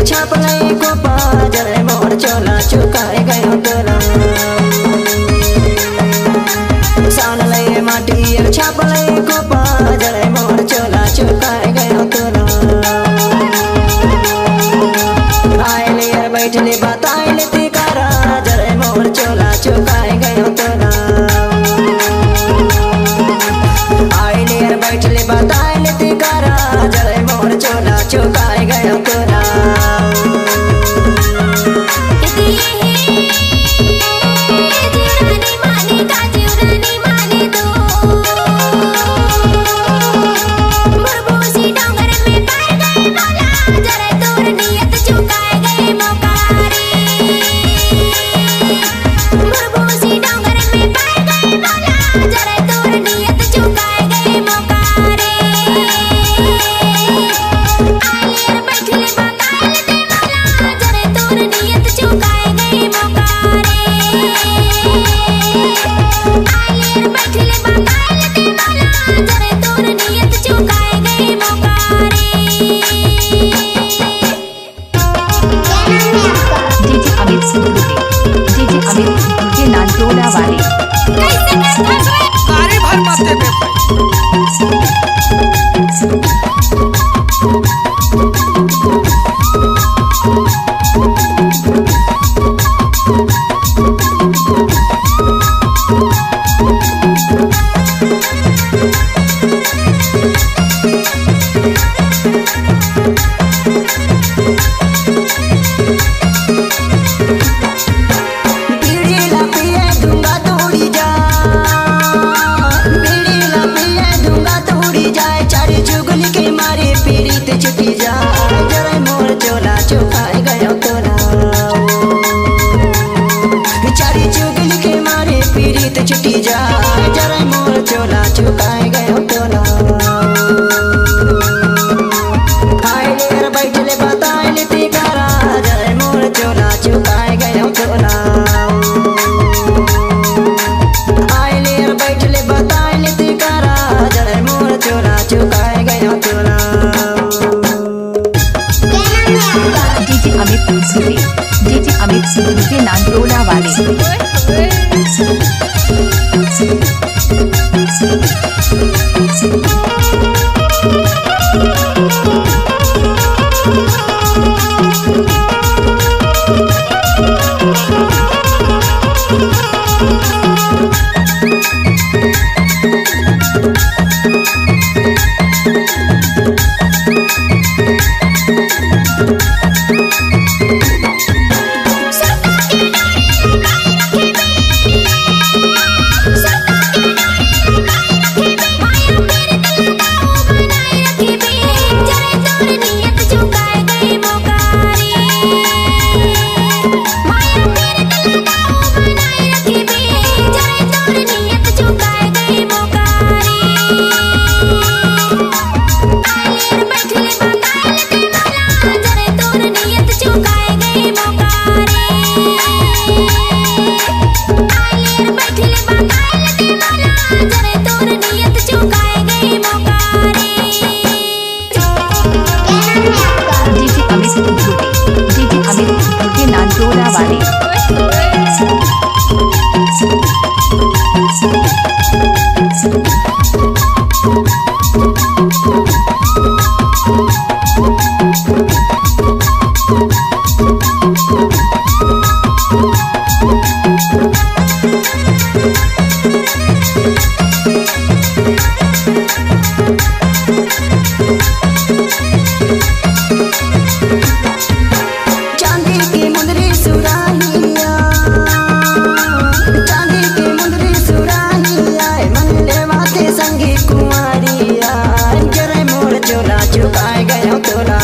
छापले को पाजर मोर चोला चुकाए गयो तोला सान ले माटी छापले को पाजर मोर चोला चुकाए गयो तोला आइले बैठले बताइले तिकारा जरे मोर चोला चुकाए गयो तोला आइले बैठले बताइले तिकारा जरे मोर चोला चुकाए गयो तोला गाड़ी भर मत दे छुट्टी जाए जरा मोर चोला चुकाए गयो तोला आइले बैठले बताइले तिकारा जरा मोर चोला चुकाए गयो तोला आइले बैठले बताइले तिकारा जरा मोर चोला चुकाए गयो तोला डीजे अमित सिद्धू के नाम टोला वाले चुकाए गयो तोला